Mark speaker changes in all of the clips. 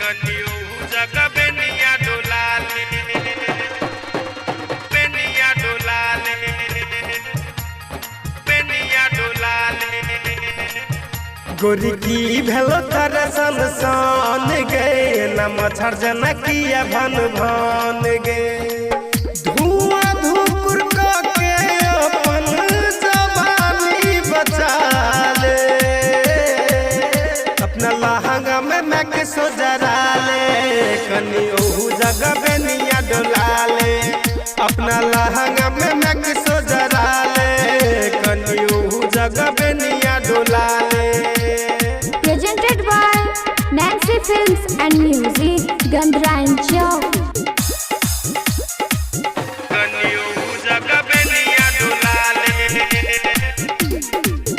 Speaker 1: कनियो जगह बेनिया डोलाले, बेनिया डोलाले, बेनिया डोलाले।
Speaker 2: गोरी की भेलो तर सन गे न मच्छर जनकिया भन भन गे धुआं धुकुर के अपन जवानी बचा ले अपना लहंगा में मैक सो जरा ले कनी ओहू जगह बेनिया डोला ले अपना लहंगा में मैक सो जरा ले कनी ओहू जगह बेनिया डोला ले।
Speaker 3: Presented by Nancy Films and Music, Gandhra and Chowk.
Speaker 1: कनियो जगह बेनिया डोलाले,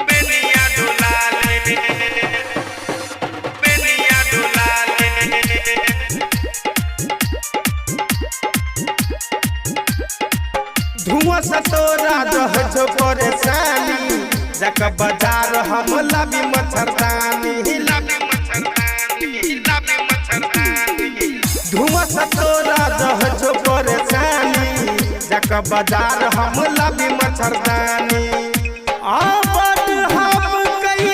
Speaker 1: बेनिया डोलाले, बेनिया डोलाले।
Speaker 2: धुआं से तोरा रह जो परेशानी जक बाजार हम लाबी मच्छरदानी
Speaker 1: लाबी मच्छरदानी, लाबी मच्छरदानी।
Speaker 2: धुआं से तोरा रह जो परेशानी जक बाजार हम लाबी मच्छरदानी आबर हम कई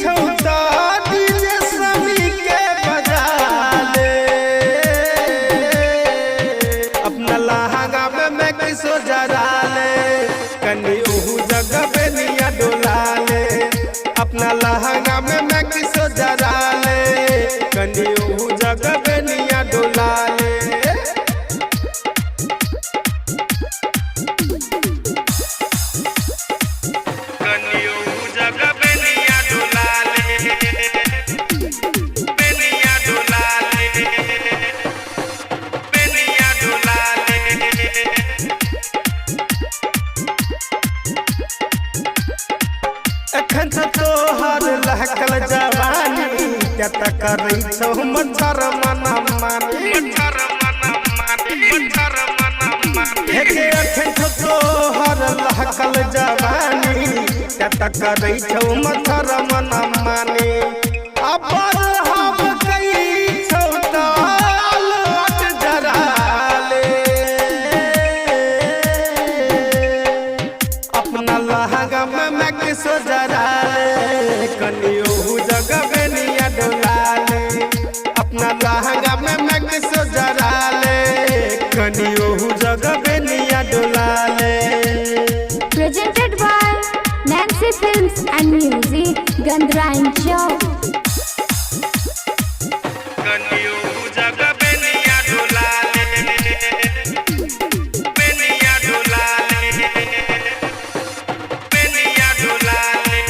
Speaker 2: छौता डीजे समी के बजा ले अपना लहंगा में मैं किसो जरा ले कनी ओहू जगह बेनिया डोला ले अपना लहंगा में मैं किसो जरा ले कनी ओहू जगह बेनिया डोला ले।
Speaker 1: कनियो जगह बेनिया डोलाले, बेनिया डोलाले, बेनिया डोलाले।
Speaker 2: एखन से तोहर लहकल जवानी क्या तक करै छौ मच्छर मना मानी
Speaker 1: मच्छर मना मानी, मच्छर मना मानी।
Speaker 2: हेगे एखन से तोहर लहकल जवानी क्या तक करै छौ मच्छर मना मानी अबर हम कई छौ ताल अट जरा ले अपना लहंगा में मैं किसो जरा ले कनी ओहू जगह बेनिया डोला ले अपना लहंगा में मैं किसो जरा ले कनी ओहू जगह बेनिया डोला ले।
Speaker 3: Presented by Nancy Films and Music, Gandhra and Chowk.
Speaker 1: कनियो जगह बेनिया डोलाले, बेनिया डोलाले, बेनिया डोलाले।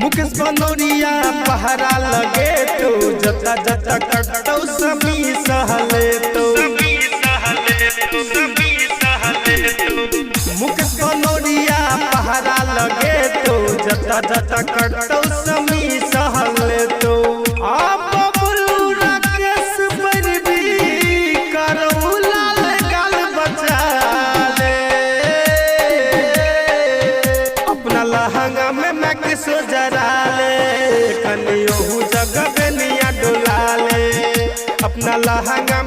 Speaker 2: मुकेश बनौरिया पहरा लगे तो जता जता कटौ समी सहले तो
Speaker 1: सभी सहले तो, सभी सहले तो।
Speaker 2: मुकेश बनौरिया पहरा लगे तो जता जता कटौ समी सहले तो आप बबलू राकेश पर भी करो लाल गाल बचा ले अपना लहंगा में मैं किसो जरा ले कनी ओहू जगह बेनिया डोला ले अपना लहंगा